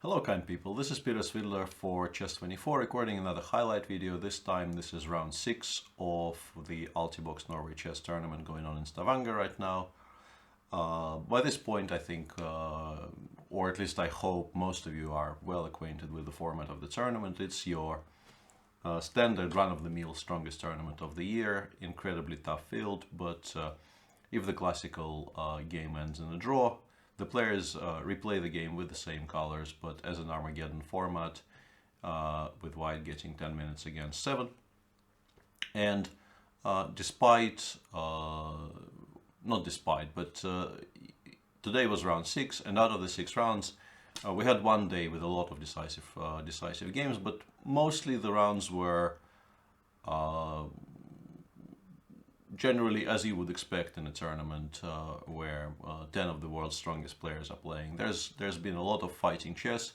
Hello kind people, this is Svidler for Chess24 recording another highlight video. This time this is round 6 of the Altibox Norway chess tournament going on in Stavanger right now. By this point I think, or at least I hope, most of you are well acquainted with the format of the tournament. It's your standard run-of-the-mill strongest tournament of the year, incredibly tough field, but if the classical game ends in a draw, the players replay the game with the same colors, but as an Armageddon format, with white getting 10 minutes against 7. And despite, not despite, but today was round 6, and out of the 6 rounds, we had one day with a lot of decisive games, but mostly the rounds were generally as you would expect in a tournament where 10 of the world's strongest players are playing. There's been a lot of fighting chess,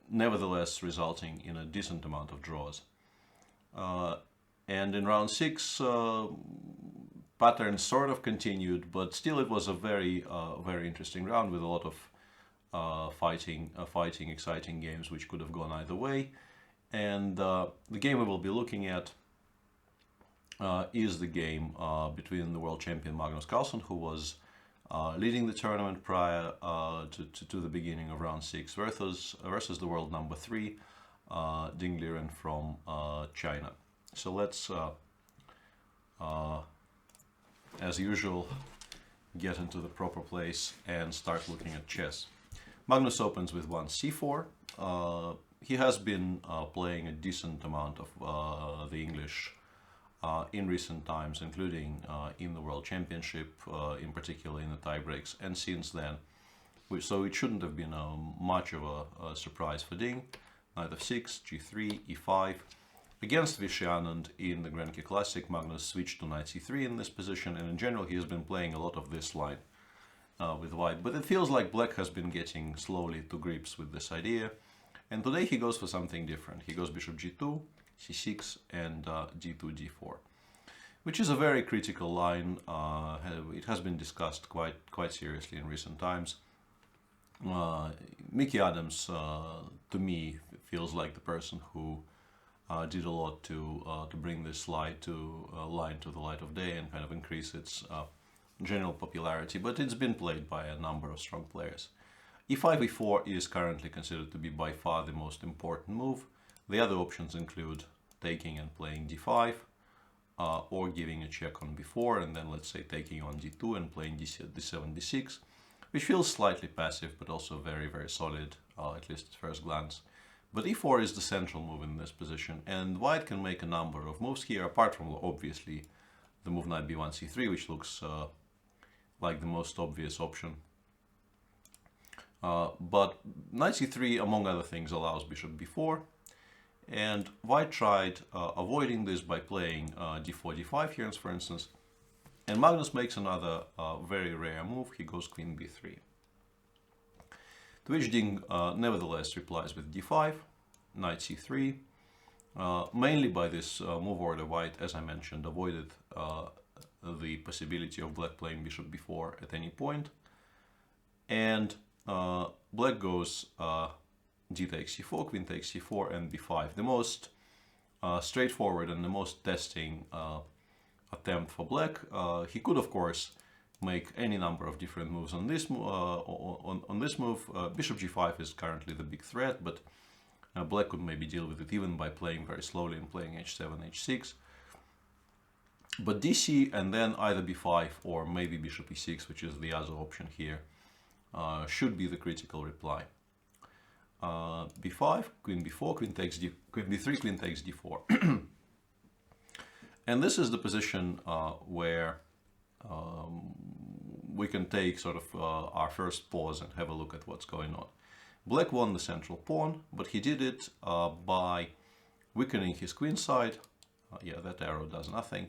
nevertheless resulting in a decent amount of draws. And in round 6, patterns sort of continued, but still it was a very interesting round with a lot of fighting, exciting games which could have gone either way. And the game we will be looking at is the game between the world champion Magnus Carlsen, who was leading the tournament prior to the beginning of round 6, versus the world number 3, Liren from China. So let's, as usual, get into the proper place and start looking at chess. Magnus opens with one c4. He has been playing a decent amount of the English in recent times, including in the World Championship, in particular in the tie breaks, and since then. So it shouldn't have been much of a surprise for Ding. Knight f6, g3, e5. Against Vishy Anand in the Grenke Classic, Magnus switched to knight c3 in this position, and in general he has been playing a lot of this line with white. But it feels like black has been getting slowly to grips with this idea, and today he goes for something different. He goes bishop g2, c6 and d2, d4, which is a very critical line. It has been discussed quite seriously in recent times. Mickey Adams, to me, feels like the person who did a lot to bring this line to the light of day and kind of increase its general popularity, but it's been played by a number of strong players. e5, e4 is currently considered to be by far the most important move. The other options include taking and playing d5, or giving a check on b4, and then let's say taking on d2 and playing d7, d6, which feels slightly passive, but also very solid, at least at first glance. But e4 is the central move in this position, and white can make a number of moves here, apart from obviously the move knight b1, c3, which looks like the most obvious option. But knight c3, among other things, allows bishop b4. And white tried avoiding this by playing d4, d5 here, for instance. And Magnus makes another very rare move. He goes queen b3. To which Ding nevertheless replies with d5, knight c3. Mainly by this move order, white, as I mentioned, avoided the possibility of black playing bishop b4 at any point. And black goes d takes c4, queen takes c4, and b5. The most straightforward and the most testing attempt for black. He could, of course, make any number of different moves on this move. Bishop g5 is currently the big threat, but black could maybe deal with it even by playing very slowly and playing h7, h6. But dc and then either b5 or maybe bishop e6, which is the other option here, should be the critical reply. b5, queen b4, queen takes queen b3, queen takes d4. And this is the position where we can take sort of our first pause and have a look at what's going on. Black won the central pawn, but he did it by weakening his queen side. Yeah, that arrow does nothing.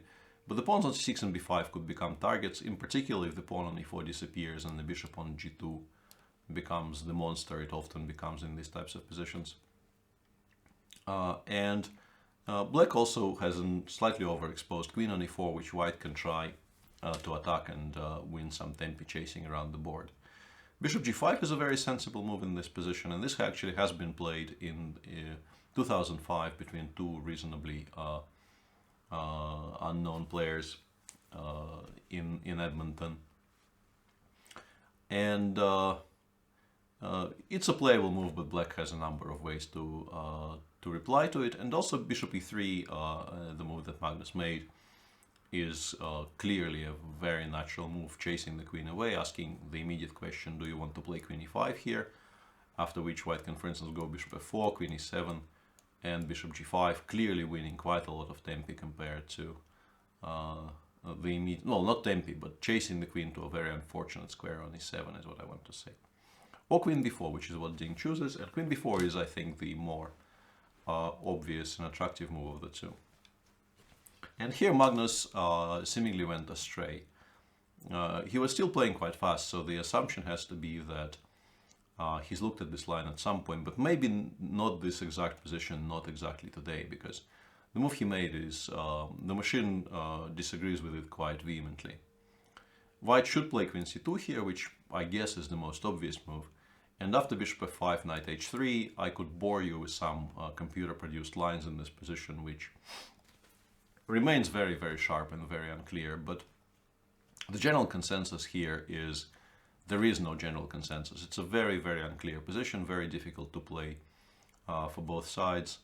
But the pawns on c6 and b5 could become targets, in particular if the pawn on e4 disappears and the bishop on g2 becomes the monster it often becomes in these types of positions. And black also has a slightly overexposed queen on e4, which white can try to attack and win some tempi chasing around the board. Bishop g5 is a very sensible move in this position, and this actually has been played in 2005 between two reasonably unknown players in Edmonton. And it's a playable move, but black has a number of ways to reply to it. And also bishop e3, the move that Magnus made, is clearly a very natural move, chasing the queen away, asking the immediate question, do you want to play queen e5 here? After which white can, for instance, go bishop f4, queen e7, and bishop g5, clearly winning quite a lot of tempi compared to the immediate, well, not tempi, but chasing the queen to a very unfortunate square on e7 is what I want to say. Or queen b4, which is what Ding chooses, and queen b4 is, I think, the more obvious and attractive move of the two. And here Magnus seemingly went astray. He was still playing quite fast, so the assumption has to be that he's looked at this line at some point, but maybe not this exact position, not exactly today, because the move he made is, the machine disagrees with it quite vehemently. White should play queen c2 here, which I guess is the most obvious move. And after bishop f5, knight h3, I could bore you with some computer-produced lines in this position, which remains very, very sharp and very unclear. But the general consensus here is there is no general consensus. It's a very, very unclear position, very difficult to play for both sides.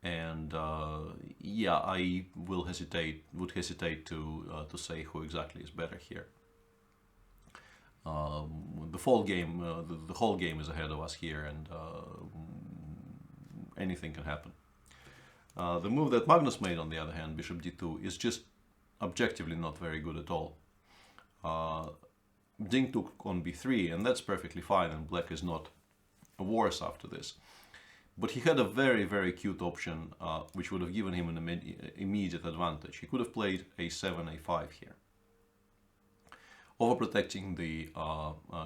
And yeah, I would hesitate to say who exactly is better here. The whole game is ahead of us here, and anything can happen. The move that Magnus made, on the other hand, bishop d2, is just objectively not very good at all. Ding took on b3, and that's perfectly fine, and black is not worse after this. But he had a very, very cute option, which would have given him an immediate advantage. He could have played a7, a5 here, overprotecting the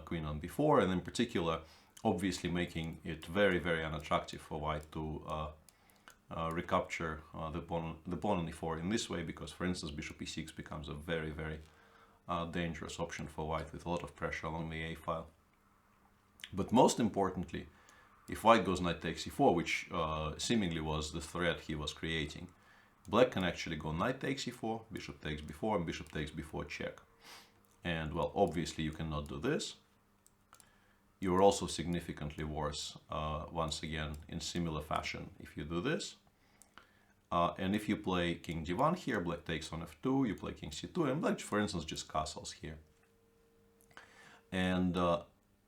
queen on b4, and in particular, obviously making it very, very unattractive for white to recapture the pawn on e4 in this way, because, for instance, bishop e6 becomes a very, very dangerous option for white with a lot of pressure along the a file. But most importantly, if white goes knight takes e4, which seemingly was the threat he was creating, black can actually go knight takes e4, bishop takes b4, and bishop takes b4 check. And, well, obviously you cannot do this. You're also significantly worse, once again, in similar fashion if you do this. And if you play king d1 here, black takes on f2, you play king c2, and black, for instance, just castles here. And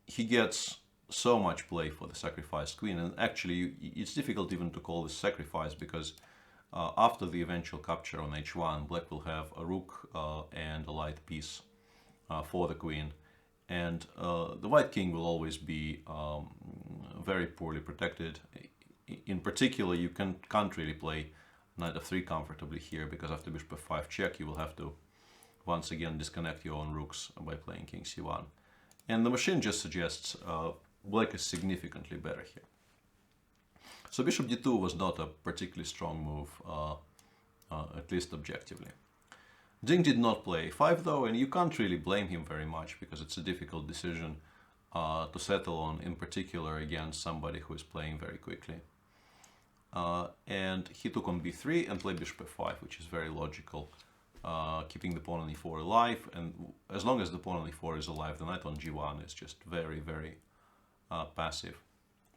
he gets so much play for the sacrificed queen, and actually it's difficult even to call this sacrifice, because after the eventual capture on h1, black will have a rook and a light piece for the queen, and the white king will always be very poorly protected. In particular, you can't really play knight f3 comfortably here, because after bishop f5 check you will have to once again disconnect your own rooks by playing king c1. And the machine just suggests black is significantly better here. So bishop d2 was not a particularly strong move, at least objectively. Ding did not play a5 though, and you can't really blame him very much, because it's a difficult decision to settle on, in particular against somebody who is playing very quickly. And he took on b3 and played bishop f5, which is very logical, keeping the pawn on e4 alive, and as long as the pawn on e4 is alive, the knight on g1 is just very, very passive.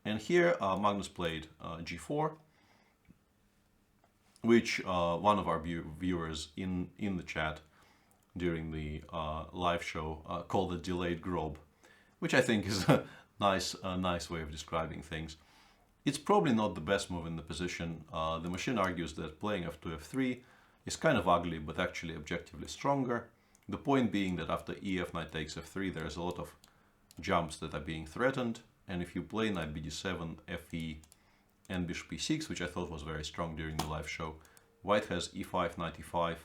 And here Magnus played g4, which one of our viewers in the chat during the live show called a delayed grob, which I think is a nice way of describing things. It's probably not the best move in the position. The machine argues that playing f2, f3 is kind of ugly, but actually objectively stronger. The point being that after ef, knight takes f3, there's a lot of jumps that are being threatened, and if you play knight bd7, fe, and bishop e6, which I thought was very strong during the live show, white has e5, knight e5,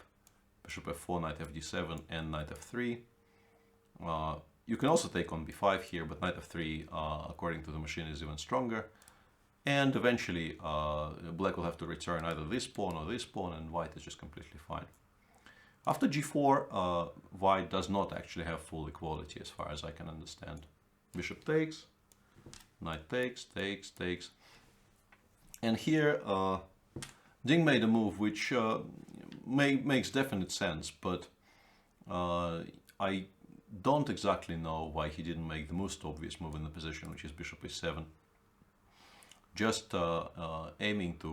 bishop f4, knight fd7, and knight f3. You can also take on b5 here, but knight f3, according to the machine, is even stronger. And eventually, black will have to return either this pawn or this pawn, and white is just completely fine. After g4, white does not actually have full equality, as far as I can understand. bishop takes, knight takes, takes. And here Ding made a move which makes definite sense, but I don't exactly know why he didn't make the most obvious move in the position, which is bishop e7. Just aiming to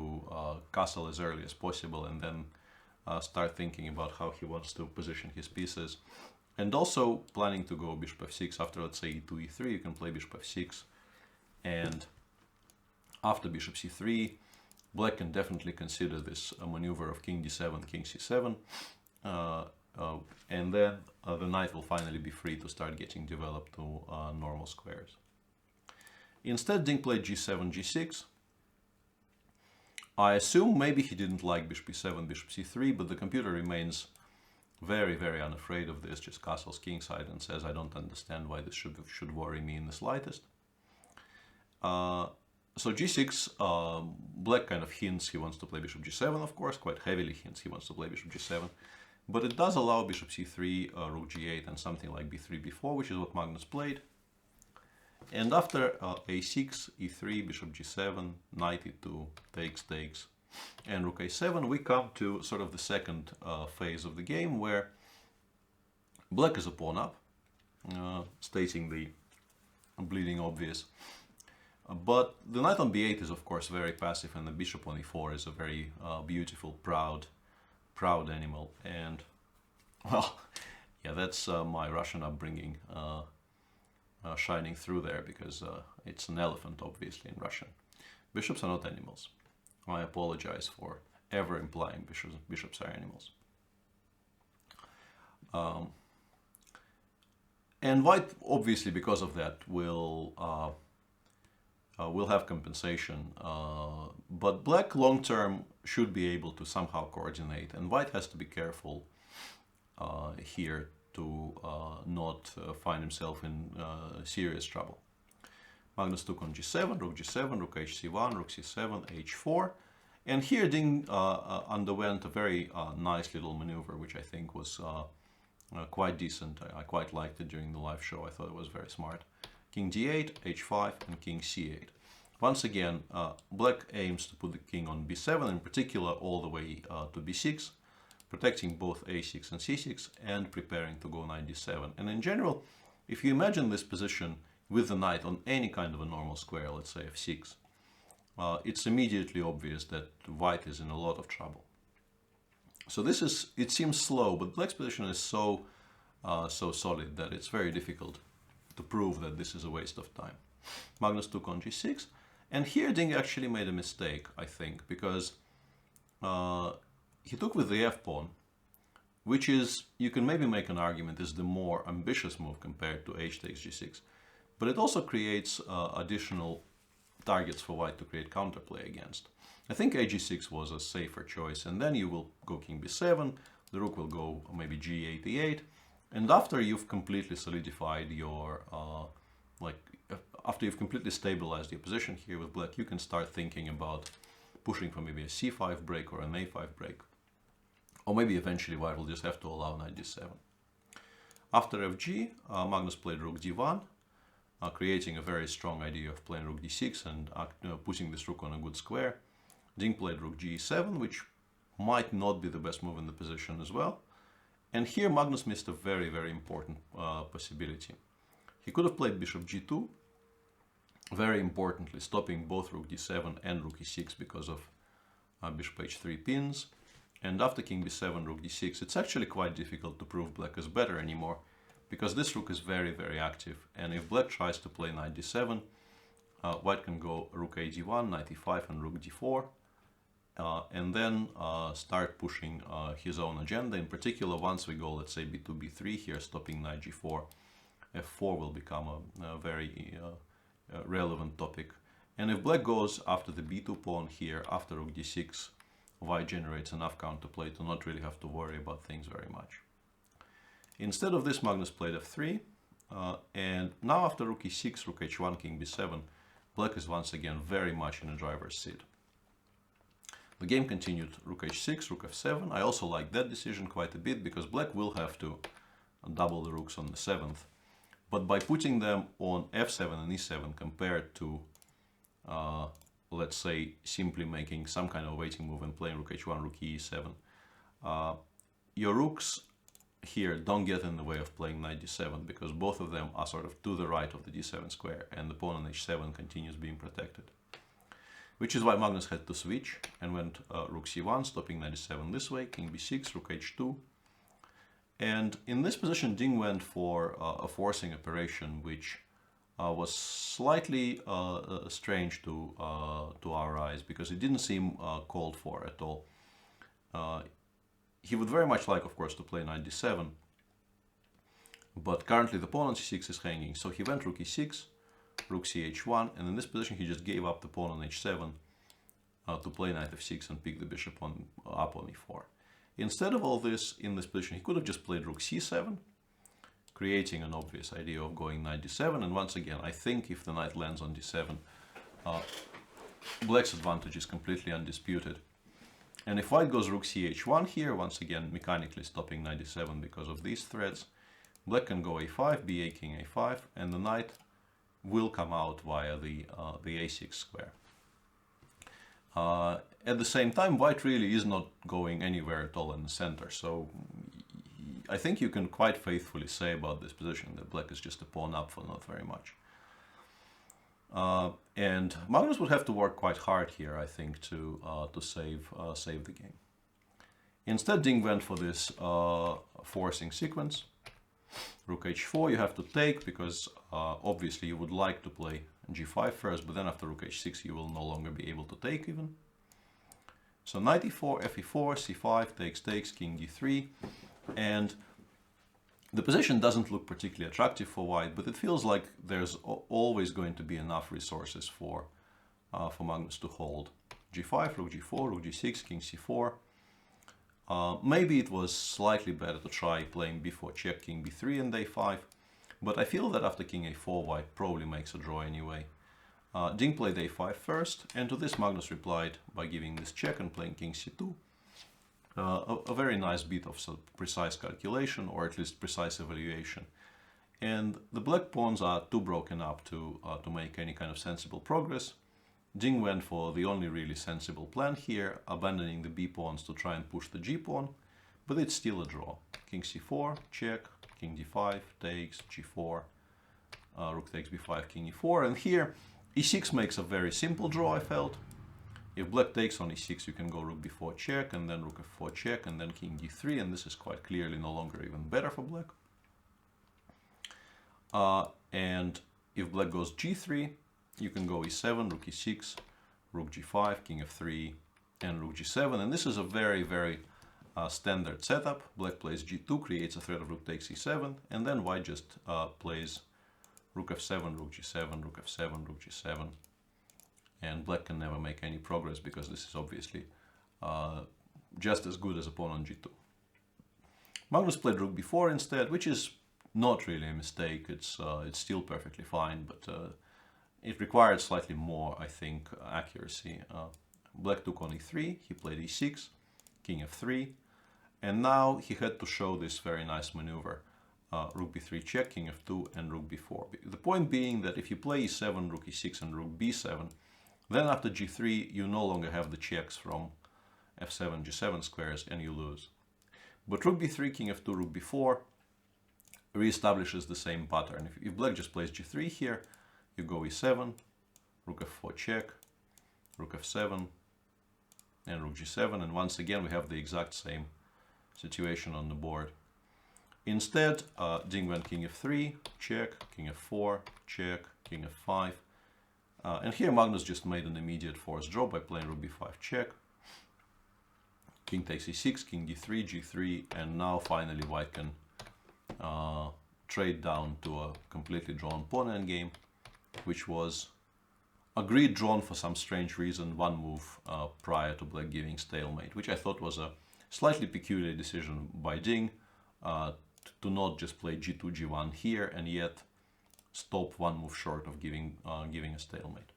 castle as early as possible and then start thinking about how he wants to position his pieces. And also planning to go bishop f6 after, let's say, e2, e3, you can play bishop f6. And after bishop c3, black can definitely consider this a maneuver of king d7, king c7. And then the knight will finally be free to start getting developed to normal squares. Instead, Ding played g7, g6. I assume maybe he didn't like bishop e7, bishop c3, but the computer remains very, very unafraid of this, just castles kingside and says, I don't understand why this should worry me in the slightest. So g6, black kind of hints he wants to play bishop g7, of course, quite heavily hints he wants to play bishop g7. But it does allow bishop c3, rook g8, and something like b3, b4, which is what Magnus played. And after a6, e3, bishop g7, knight e2, takes, and rook a7, we come to sort of the second phase of the game, where black is a pawn up, stating the bleeding obvious. But the knight on b8 is, of course, very passive, and the bishop on e4 is a very beautiful, proud animal. And, well, yeah, that's my Russian upbringing shining through there, because it's an elephant, obviously, in Russian. Bishops are not animals. I apologize for ever implying bishops are animals. And white, obviously, because of that, will have compensation. But black, long-term, should be able to somehow coordinate. And white has to be careful here to not find himself in serious trouble. Magnus took on g7, rook hc1, rook c7, h4. And here Ding underwent a very nice little maneuver, which I think was quite decent. I quite liked it during the live show. I thought it was very smart. King d8, h5, and king c8. Once again, black aims to put the king on b7, in particular all the way to b6, protecting both a6 and c6, and preparing to go knight d7. And in general, if you imagine this position with the knight on any kind of a normal square, let's say f6, it's immediately obvious that white is in a lot of trouble. So this is, it seems slow, but black's position is so solid that it's very difficult to prove that this is a waste of time. Magnus took on g6, and here Ding actually made a mistake, I think, because he took with the f-pawn, which is, you can maybe make an argument, is the more ambitious move compared to h takes g6. But it also creates additional targets for white to create counterplay against. I think ag6 was a safer choice, and then you will go king b7, the rook will go maybe g8, e8, and after you've completely solidified your, after you've completely stabilized your position here with black, you can start thinking about pushing for maybe a c5 break or an a5 break. Or maybe eventually white will just have to allow knight d7. After fg, Magnus played rook d1, creating a very strong idea of playing rook d6 and putting this rook on a good square. Ding played rook g7, which might not be the best move in the position as well. And here Magnus missed a very, very important possibility. He could have played bishop g2, very importantly, stopping both rook d7 and rook e6 because of bishop h3 pins. And after king b7, rook d6, it's actually quite difficult to prove black is better anymore, because this rook is very, very active. And if black tries to play knight d7, white can go rook a d1, knight e5, and rook d4, and then start pushing his own agenda. In particular, once we go, let's say, b2, b3 here, stopping knight g4, f4 will become a very relevant topic. And if black goes after the b2 pawn here, after rook d6, white generates enough counterplay to not really have to worry about things very much. Instead of this, Magnus played f3, and now after rook e6, rook h1, king b7, black is once again very much in a driver's seat. The game continued rook h6, rook f7. I also like that decision quite a bit, because black will have to double the rooks on the 7th. but by putting them on f7 and e7 compared to, let's say, simply making some kind of waiting move and playing rook h1, rook e7, your rooks here don't get in the way of playing knight d7 because both of them are sort of to the right of the d7 square and the pawn on h7 continues being protected. Which is why Magnus had to switch and went rook c1, stopping knight d7 this way, king b6, rook h2. And in this position, Ding went for a forcing operation, which was slightly strange to our eyes because it didn't seem called for at all. He would very much like, of course, to play knight d7, but currently the pawn on c6 is hanging, so he went rook e6, rook ch1, and in this position he just gave up the pawn on h7 to play knight f6 and pick the bishop up on e4. Instead of all this, in this position, he could have just played rook c7, creating an obvious idea of going knight d7, and once again, I think if the knight lands on d7, black's advantage is completely undisputed. And if white goes rook ch1 here, once again, mechanically stopping knight d7 because of these threats, black can go a5, b8, king a5, and the knight will come out via the a6 square. At the same time, white really is not going anywhere at all in the center, so I think you can quite faithfully say about this position that black is just a pawn up for not very much. And Magnus would have to work quite hard here, I think, to save the game. Instead, Ding went for this forcing sequence. Rook h4 you have to take because obviously you would like to play g5 first, but then after rook h6 you will no longer be able to take even. So knight e4, fe4, c5, takes, king d3, and the position doesn't look particularly attractive for white, but it feels like there's always going to be enough resources for Magnus to hold. g5, rook g4, rook g6, king c4. Maybe it was slightly better to try playing b4 check, king b3 and a5, but I feel that after king a4 white probably makes a draw anyway. Ding played a5 first, and to this Magnus replied by giving this check and playing king c2. A very nice bit of precise calculation, or at least precise evaluation. And the black pawns are too broken up to make any kind of sensible progress. Ding went for the only really sensible plan here, abandoning the b pawns to try and push the g pawn, but it's still a draw. King c4, check, king d5, takes, g4, rook takes b5, king e4, and here e6 makes a very simple draw, I felt. If black takes on e6, you can go rook b4 check, and then rook f4 check, and then king d3, and this is quite clearly no longer even better for black. And if black goes g3, you can go e7, rook e6, rook g5, king f3, and rook g7, and this is a very, very standard setup. Black plays g2, creates a threat of rook takes e7, and then white just plays rook f7, rook g7, rook f7, rook g7, and black can never make any progress because this is obviously just as good as a pawn on g2. Magnus played rook b4 instead, which is not really a mistake. It's still perfectly fine, but it required slightly more, I think, accuracy. Black took on e3, he played e6, king f3, and now he had to show this very nice maneuver. Rook b3 check, king f2, and rook b4. The point being that if you play e7, rook e6, and rook b7, then after g3 you no longer have the checks from f7, g7 squares, and you lose. But rook b3, king f2, rook b4 reestablishes the same pattern. If black just plays g3 here, you go e7, rook f4 check, rook f7, and rook g7, and once again we have the exact same situation on the board. Instead, Ding went king f3, check, king f4, check, king f5, and here Magnus just made an immediate forced draw by playing rook b5 check, king takes e6, king d3, g3, and now finally white can trade down to a completely drawn pawn endgame, which was agreed drawn for some strange reason one move prior to black giving stalemate, which I thought was a slightly peculiar decision by Ding to not just play g2, g1 here and yet stop one move short of giving a stalemate.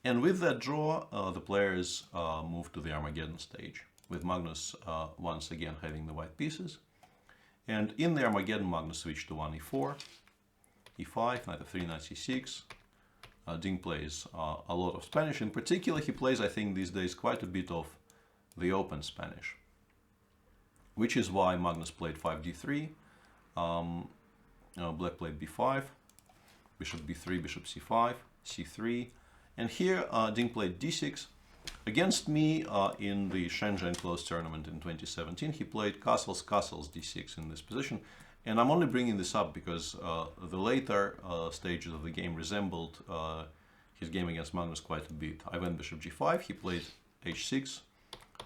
And with that draw, the players moved to the Armageddon stage, with Magnus once again having the white pieces. And in the Armageddon, Magnus switched to 1e4, e5, knight f3, knight c6. Ding plays a lot of Spanish. In particular, he plays, I think, these days quite a bit of the open Spanish, which is why Magnus played 5d3, Black played b5, bishop b3, bishop c5, c3, and here Ding played d6. Against me in the Shenzhen Closed Tournament in 2017, he played castles, castles, d6 in this position. And I'm only bringing this up because the later stages of the game resembled his game against Magnus quite a bit. I went bishop g5, he played h6,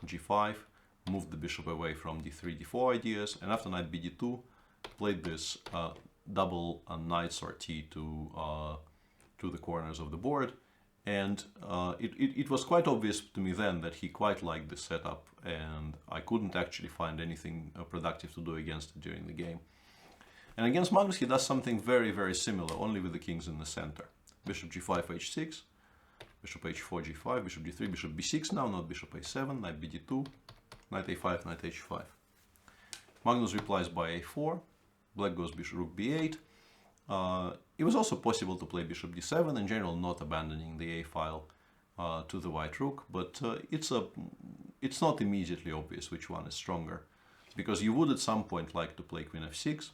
g5, moved the bishop away from d3, d4 ideas, and after knight bd2, played this double knight sortie to the corners of the board. And it was quite obvious to me then that he quite liked this setup, and I couldn't actually find anything productive to do against it during the game. And against Magnus he does something very, very similar, only with the kings in the center. Bishop g5, h6, bishop h4, g5, bishop d3, bishop b6 now, not bishop a7, knight bd2, knight a5, knight h5. Magnus replies by a4, Black goes bishop rook b8. It was also possible to play bishop d7, in general not abandoning the a file to the white rook, but it's not immediately obvious which one is stronger, because you would at some point like to play queen f6,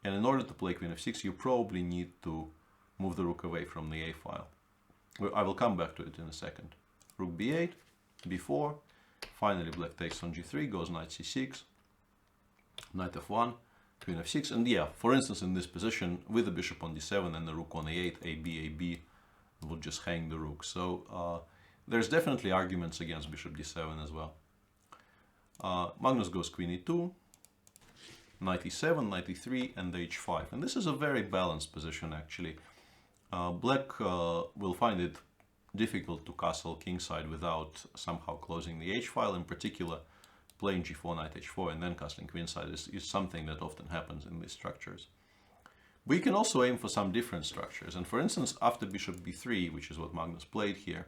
and in order to play queen f6 you probably need to move the rook away from the a file. I will come back to it in a second. Rook b8, b4, finally Black takes on g3, goes knight c6, knight f1, queen f6, and yeah, for instance in this position with the bishop on d7 and the rook on a8, ab would just hang the rook. So there's definitely arguments against bishop d7 as well. Magnus goes queen e2, knight e7, knight e3, and h5, and this is a very balanced position actually. Black will find it difficult to castle kingside without somehow closing the h file. In particular, playing g4, knight h4, and then castling queenside is something that often happens in these structures. We can also aim for some different structures, and for instance, after bishop b3, which is what Magnus played here,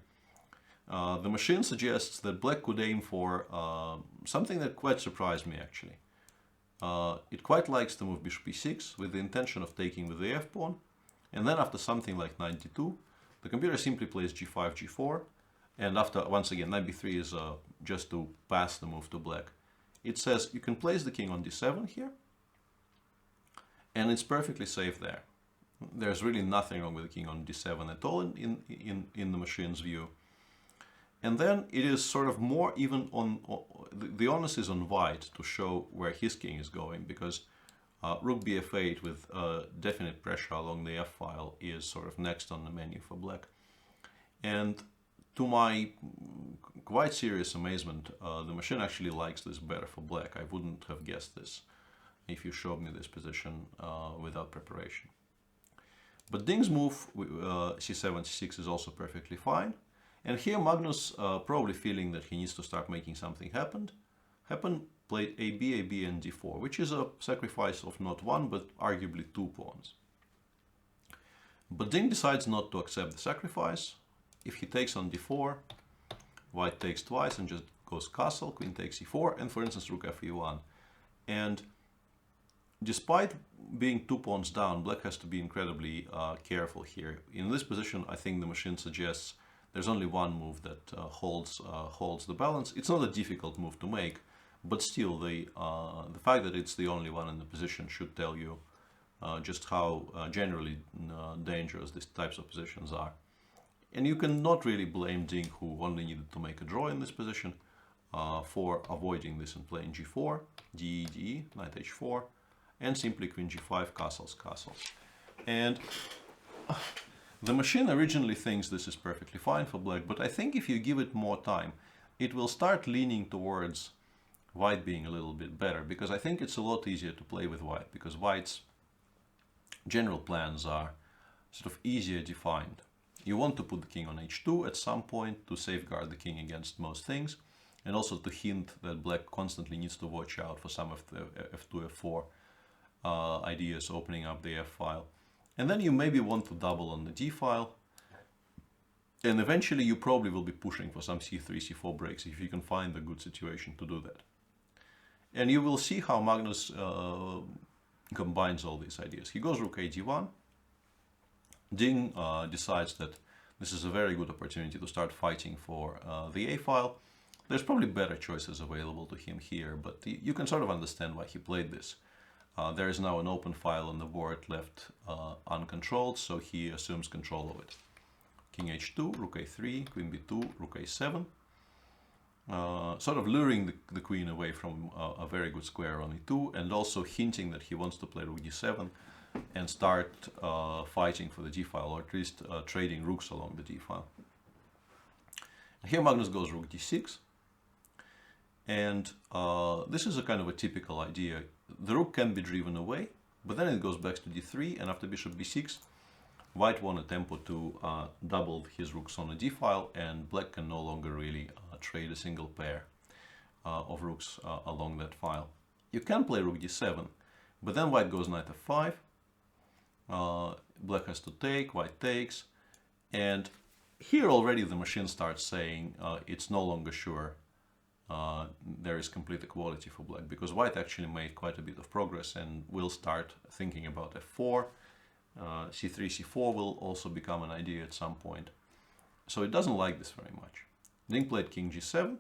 the machine suggests that Black could aim for something that quite surprised me actually. It quite likes to move bishop e6 with the intention of taking with the f-pawn, and then after something like knight d2, the computer simply plays g5, g4, and after, once again, knight b3 is just to pass the move to Black. It says you can place the king on d7 here, and it's perfectly safe there. There's really nothing wrong with the king on d7 at all in the machine's view. And then it is sort of more even on, the onus is on white to show where his king is going, because rook bf8 with definite pressure along the f-file is sort of next on the menu for Black. And to my quite serious amazement, the machine actually likes this better for Black. I wouldn't have guessed this if you showed me this position without preparation. But Ding's move, c7, c6 is also perfectly fine. And here Magnus, probably feeling that he needs to start making something happen, played AB, AB, and d4, which is a sacrifice of not one, but arguably two pawns. But Ding decides not to accept the sacrifice. If he takes on d4, white takes twice and just goes castle, queen takes e4, and for instance rook fe1. And despite being two pawns down, Black has to be incredibly careful here. In this position, I think the machine suggests there's only one move that holds the balance. It's not a difficult move to make, but still the fact that it's the only one in the position should tell you just how generally dangerous these types of positions are. And you cannot really blame Ding, who only needed to make a draw in this position, for avoiding this and playing g4, d, d, knight h4, and simply queen g5, castles, castles. And the machine originally thinks this is perfectly fine for Black, but I think if you give it more time, it will start leaning towards white being a little bit better, because I think it's a lot easier to play with white, because white's general plans are sort of easier defined. You want to put the king on h2 at some point to safeguard the king against most things, and also to hint that Black constantly needs to watch out for some of the f2, f4 ideas opening up the f-file. And then you maybe want to double on the d-file, and eventually you probably will be pushing for some c3, c4 breaks if you can find a good situation to do that. And you will see how Magnus combines all these ideas. He goes rook a d1, Ding decides that this is a very good opportunity to start fighting for the A file. There's probably better choices available to him here, but you can sort of understand why he played this. There is now an open file on the board left uncontrolled, so he assumes control of it. King h2, rook a3, queen b2, rook a7. Sort of luring the queen away from a very good square on e2, and also hinting that he wants to play rook d7 and start fighting for the d file, or at least trading rooks along the d file. Here Magnus goes rook d6, and this is a kind of a typical idea. The rook can be driven away, but then it goes back to d3, and after bishop b6, white won a tempo to double his rooks on the d file, and black can no longer really trade a single pair of rooks along that file. You can play rook d7, but then white goes knight f5, black has to take, white takes, and here already the machine starts saying it's no longer sure there is complete equality for black, because white actually made quite a bit of progress and will start thinking about f4. c3, c4 will also become an idea at some point. So it doesn't like this very much. Ding played king g7,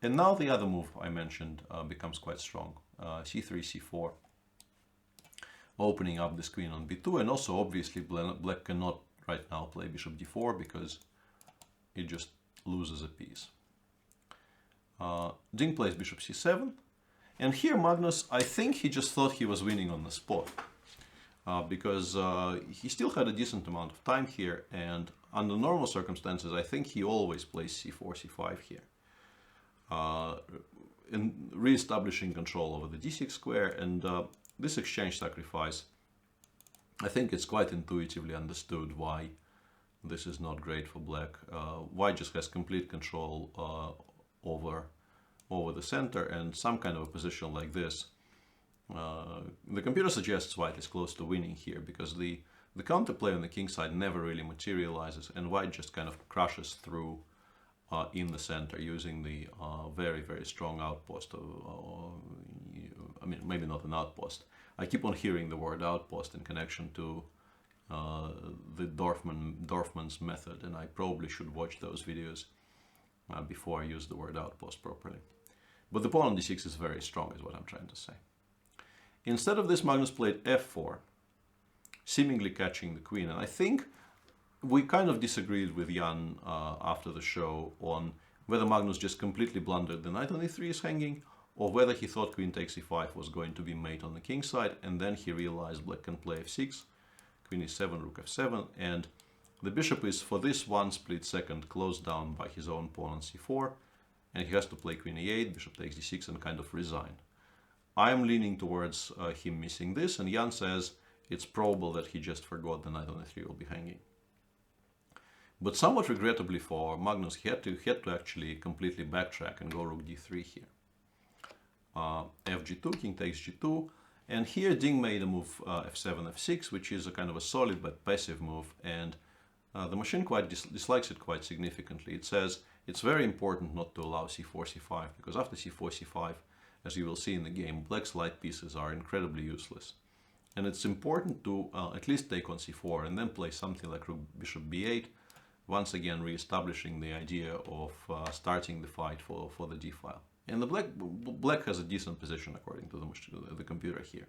and now the other move I mentioned becomes quite strong. c3, c4, opening up the queen on b2, and also obviously black cannot right now play bishop d4 because it just loses a piece. Ding plays bishop c7, and here Magnus, I think he just thought he was winning on the spot, because he still had a decent amount of time here, and under normal circumstances I think he always plays c4, c5 here, in re-establishing control over the d6 square, and this exchange sacrifice, I think it's quite intuitively understood why this is not great for black. White just has complete control over the center, and some kind of a position like this, the computer suggests white is close to winning here, because the counterplay on the king side never really materializes, and white just kind of crushes through in the center using the very, very strong outpost. I mean, maybe not an outpost. I keep on hearing the word outpost in connection to the Dorfman's method, and I probably should watch those videos before I use the word outpost properly. But the pawn on d6 is very strong, is what I'm trying to say. Instead of this, Magnus played f4, seemingly catching the queen, and I think we kind of disagreed with Jan after the show on whether Magnus just completely blundered the knight on e3 is hanging, or whether he thought queen takes e5 was going to be mate on the king side, and then he realized black can play f6, queen e7, rook f7, and the bishop is, for this one split second, closed down by his own pawn on c4, and he has to play queen e8, bishop takes d6, and kind of resign. I'm leaning towards him missing this, and Jan says it's probable that he just forgot the knight on e3 will be hanging. But somewhat regrettably for Magnus, he had to actually completely backtrack and go rook d3 here. fg2, king takes g2, and here Ding made a move f7, f6, which is a kind of a solid but passive move, and the machine quite dislikes it quite significantly. It says it's very important not to allow c4, c5, because after c4, c5, as you will see in the game, black's light pieces are incredibly useless. And it's important to at least take on c4 and then play something like rook bishop b8, once again re-establishing the idea of starting the fight for the d file. And the black has a decent position according to the computer here.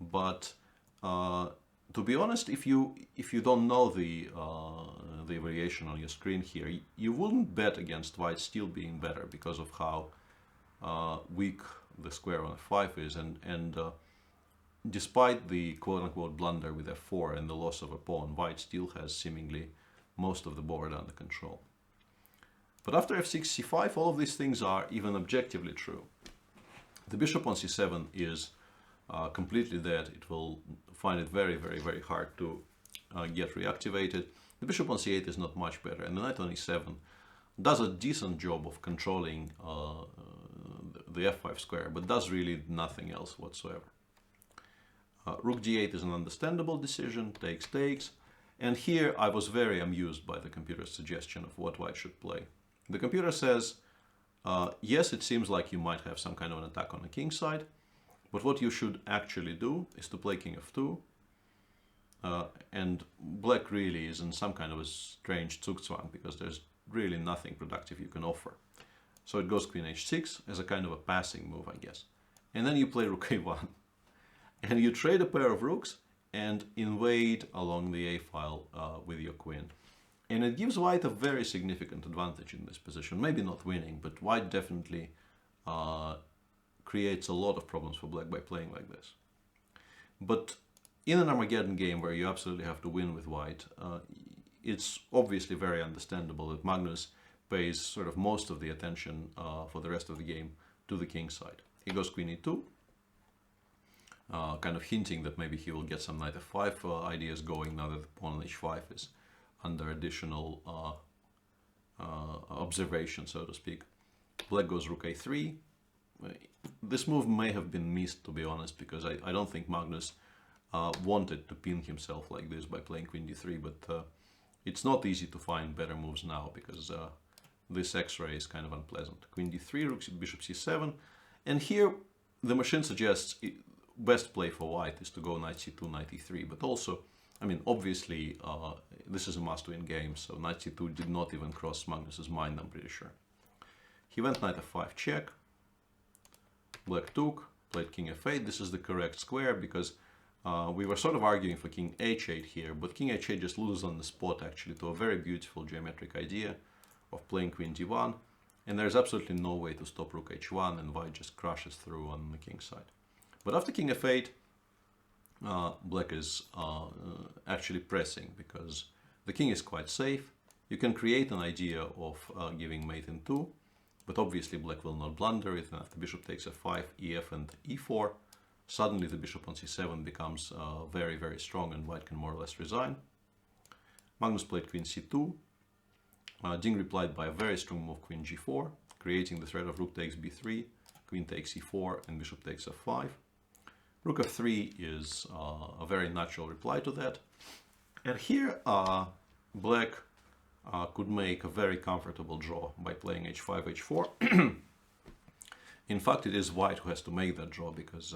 But to be honest, if you don't know the variation on your screen here, you wouldn't bet against white still being better because of how weak the square on f5 is, and despite the quote-unquote blunder with f4 and the loss of a pawn, white still has seemingly most of the board under control. But after f6, c5, all of these things are even objectively true. The bishop on c7 is completely dead. It will find it very, very, very hard to get reactivated. The bishop on c8 is not much better, and the knight on e7 does a decent job of controlling the f5 square, but does really nothing else whatsoever. Rook d8 is an understandable decision, takes, and here I was very amused by the computer's suggestion of what white should play. The computer says, yes, it seems like you might have some kind of an attack on the king side, but what you should actually do is to play king f2, and black really is in some kind of a strange zugzwang because there's really nothing productive you can offer. So it goes queen h6 as a kind of a passing move, I guess. And then you play rook a1. And you trade a pair of rooks and invade along the a file with your queen. And it gives white a very significant advantage in this position. Maybe not winning, but white definitely creates a lot of problems for black by playing like this. But in an Armageddon game where you absolutely have to win with white, it's obviously very understandable that Magnus pays sort of most of the attention for the rest of the game to the king side. He goes queen e2, kind of hinting that maybe he will get some knight f5 ideas going now that the pawn on h5 is under additional observation, so to speak. Black goes rook a3. This move may have been missed, to be honest, because I don't think Magnus wanted to pin himself like this by playing queen d3, but it's not easy to find better moves now because this x-ray is kind of unpleasant. Queen d3, rook, bishop c7, and here the machine suggests best play for white is to go knight c2, knight e3, but also, I mean, obviously this is a must-win game, so knight c2 did not even cross Magnus's mind, I'm pretty sure. He went knight f5 check, black took, played king f8. This is the correct square because we were sort of arguing for king h8 here, but king h8 just loses on the spot actually to a very beautiful geometric idea of playing queen d1, and there's absolutely no way to stop rook h1, and white just crashes through on the king side. But after king f8, black is actually pressing because the king is quite safe. You can create an idea of giving mate in 2, but obviously black will not blunder it, and after bishop takes f5, ef and e4, suddenly the bishop on c7 becomes very, very strong and white can more or less resign. Magnus played queen c2. Ding replied by a very strong move, queen g4, creating the threat of rook takes b3, queen takes e4, and bishop takes f5. Rook f3 is a very natural reply to that. And here black could make a very comfortable draw by playing h5, h4. In fact, it is white who has to make that draw because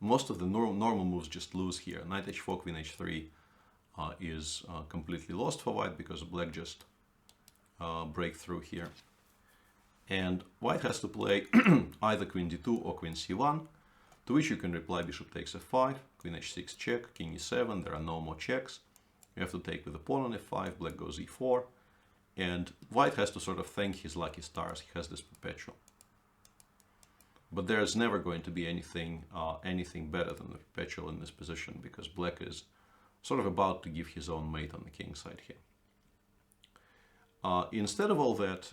most of the normal moves just lose here. Knight h4, queen h3 is completely lost for white because black just break through here. And white has to play either queen d2 or queen c1, to which you can reply bishop takes f5, queen h6 check, king e7, there are no more checks. You have to take with the pawn on f5, black goes e4, and white has to sort of thank his lucky stars, he has this perpetual. But there's never going to be anything better than the perpetual in this position because black is sort of about to give his own mate on the king side here. Instead of all that,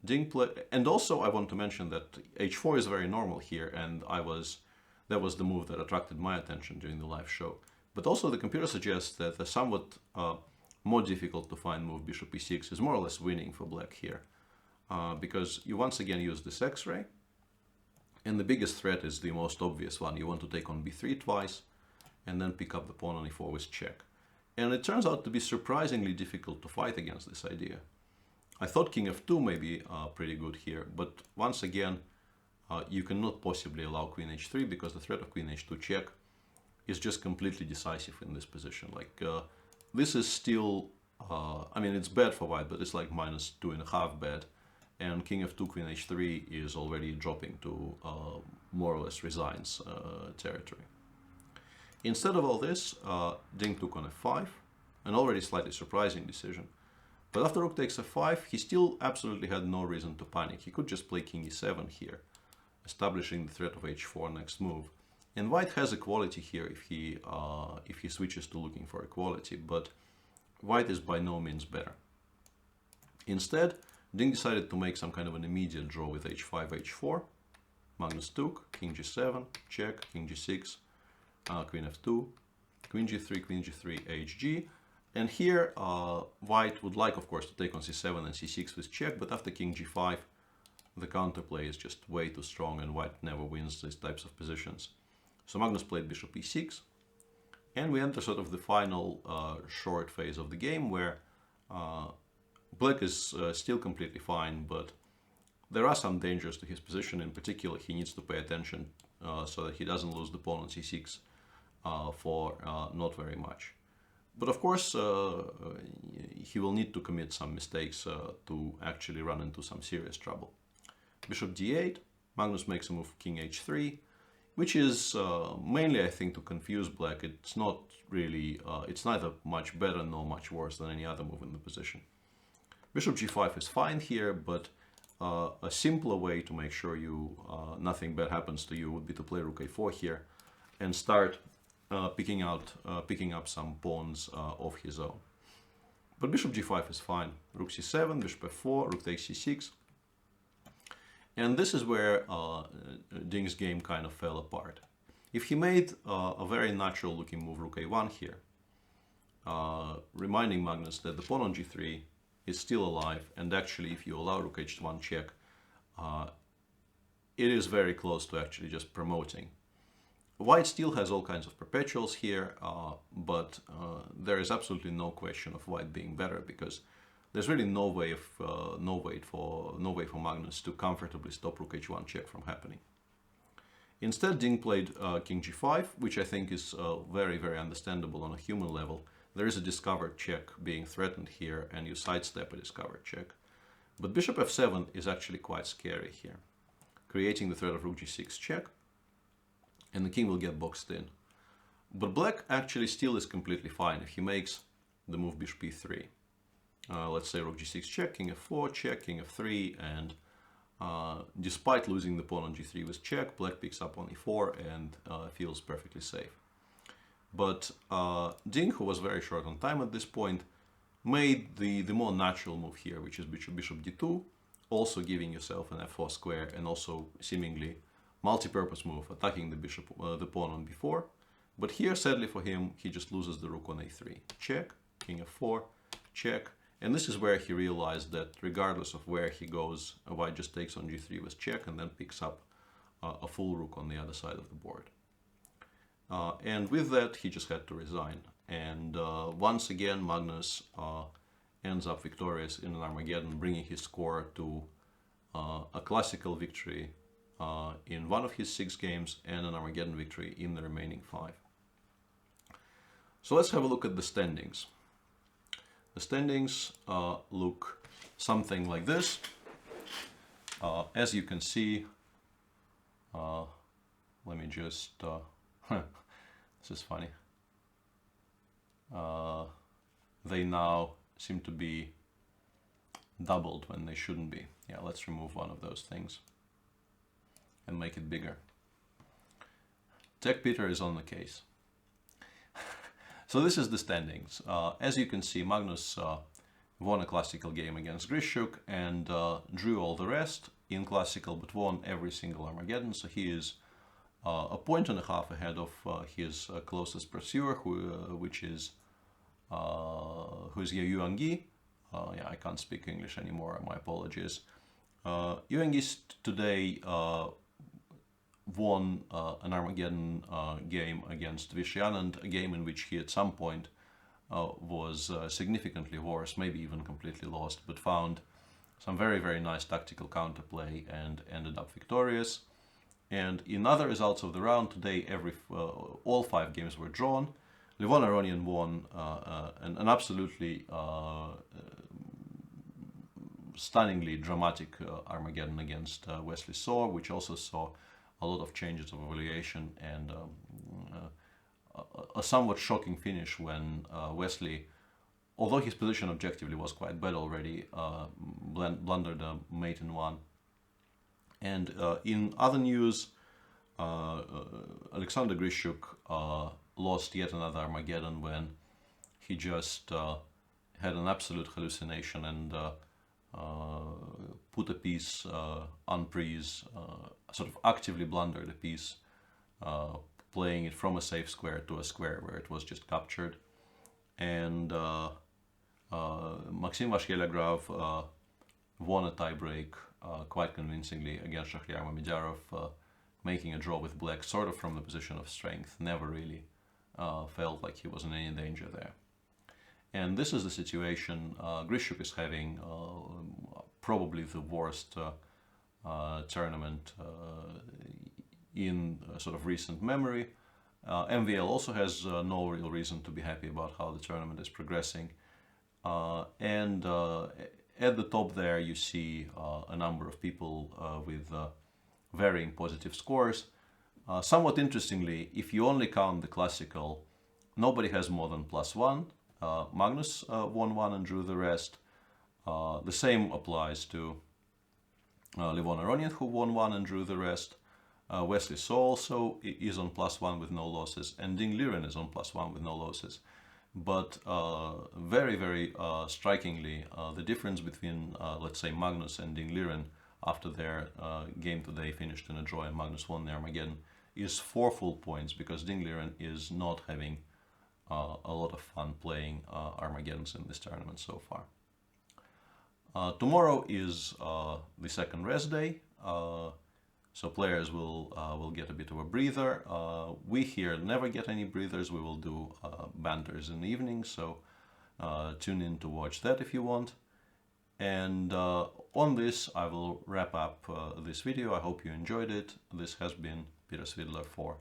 Ding play, and also I want to mention that h4 is very normal here, and that was the move that attracted my attention during the live show. But also the computer suggests that the somewhat more difficult to find move bishop e6 is more or less winning for black here, because you once again use this x-ray, and the biggest threat is the most obvious one. You want to take on b3 twice, and then pick up the pawn on e4 with check. And it turns out to be surprisingly difficult to fight against this idea. I thought king f2 may be pretty good here, but once again, you cannot possibly allow queen h3 because the threat of queen h2 check is just completely decisive in this position. Like, this is still, I mean, it's bad for white, but it's like -2.5 bad. And king f2, queen h3 is already dropping to more or less resigns territory. Instead of all this, Ding took on f5, an already slightly surprising decision. But after rook takes f5, he still absolutely had no reason to panic. He could just play king e7 here, establishing the threat of h4 next move. And white has equality here if he switches to looking for equality, but white is by no means better. Instead, Ding decided to make some kind of an immediate draw with h5, h4. Magnus took, king g7, check, king g6, queen f2, queen g3, queen g3, hg. And here, white would like, of course, to take on c7 and c6 with check, but after king g5, the counterplay is just way too strong and white never wins these types of positions. So Magnus played bishop e6, and we enter sort of the final short phase of the game where black is still completely fine, but there are some dangers to his position. In particular, he needs to pay attention so that he doesn't lose the pawn on c6 for not very much. But of course, he will need to commit some mistakes to actually run into some serious trouble. Bishop d8, Magnus makes a move king h3, which is mainly, I think, to confuse black. It's not really, it's neither much better nor much worse than any other move in the position. Bishop g5 is fine here, but a simpler way to make sure nothing bad happens to you would be to play rook a4 here and start picking up some pawns of his own. But bishop g5 is fine. Rook c7, bishop f4, rook takes c6. And this is where Ding's game kind of fell apart. If he made a very natural looking move, rook a1 here, reminding Magnus that the pawn on g3 is still alive, and actually if you allow rook h1 check, it is very close to actually just promoting. White still has all kinds of perpetuals here, but there is absolutely no question of white being better, because there's really no way for Magnus to comfortably stop rook h1 check from happening. Instead, Ding played king g5, which I think is very, very understandable on a human level. There is a discovered check being threatened here, and you sidestep a discovered check. But bishop f7 is actually quite scary here, creating the threat of rook g6 check, and the king will get boxed in. But black actually still is completely fine if he makes the move bishop e3. Let's say rook g6 check, king f4 check, king f3, and despite losing the pawn on g3 with check, black picks up on e4 and feels perfectly safe. But Ding, who was very short on time at this point, made the more natural move here, which is bishop d2, also giving yourself an f4 square, and also seemingly multi-purpose move, attacking the pawn on b4. But here, sadly for him, he just loses the rook on a3. Check, king f4, check. And this is where he realized that regardless of where he goes, white just takes on g3 with check and then picks up a full rook on the other side of the board. And with that, he just had to resign. And once again, Magnus ends up victorious in an Armageddon, bringing his score to a classical victory in one of his 6 games and an Armageddon victory in the remaining 5. So let's have a look at the standings. The standings look something like this. As you can see, let me just, this is funny. They now seem to be doubled when they shouldn't be. Yeah, let's remove one of those things and make it bigger. Tech Peter is on the case. So this is the standings. As you can see, Magnus won a classical game against Grishuk and drew all the rest in classical, but won every single Armageddon. So he is a point and a half ahead of his closest pursuer, who is Yuan Gi. Yeah, I can't speak English anymore. My apologies. Yuan Gi today won an Armageddon game against Vishnanand, a game in which he at some point was significantly worse, maybe even completely lost, but found some very, very nice tactical counterplay and ended up victorious. And in other results of the round today, all 5 games were drawn. Levon Aronian won an absolutely stunningly dramatic Armageddon against Wesley Saw, which also saw a lot of changes of evaluation and a somewhat shocking finish when Wesley, although his position objectively was quite bad already, blundered a mate in 1. And in other news, Alexander Grishuk lost yet another Armageddon when he just had an absolute hallucination and put a piece on prise, sort of actively blundered a piece, playing it from a safe square to a square where it was just captured. And Maxim Vashkelagrov won a tiebreak quite convincingly against Shahryar Mamedярov, making a draw with black sort of from the position of strength. Never really felt like he was in any danger there. And this is the situation. Grishuk is having probably the worst tournament in sort of recent memory. MVL also has no real reason to be happy about how the tournament is progressing. And at the top there you see a number of people with varying positive scores. Somewhat interestingly, if you only count the classical, nobody has more than +1. Magnus won one and drew the rest. The same applies to Livon Aronian, who won one and drew the rest. Wesley So also is on +1 with no losses, and Ding Liren is on +1 with no losses. But very, very strikingly, the difference between, let's say, Magnus and Ding Liren after their game today finished in a draw and Magnus won the Armageddon is 4 full points, because Ding Liren is not having a lot of fun playing Armageddons in this tournament so far. Tomorrow is the second rest day, so players will get a bit of a breather. We here never get any breathers. We will do banters in the evening, so tune in to watch that if you want. And on this, I will wrap up this video. I hope you enjoyed it. This has been Peter Svidler for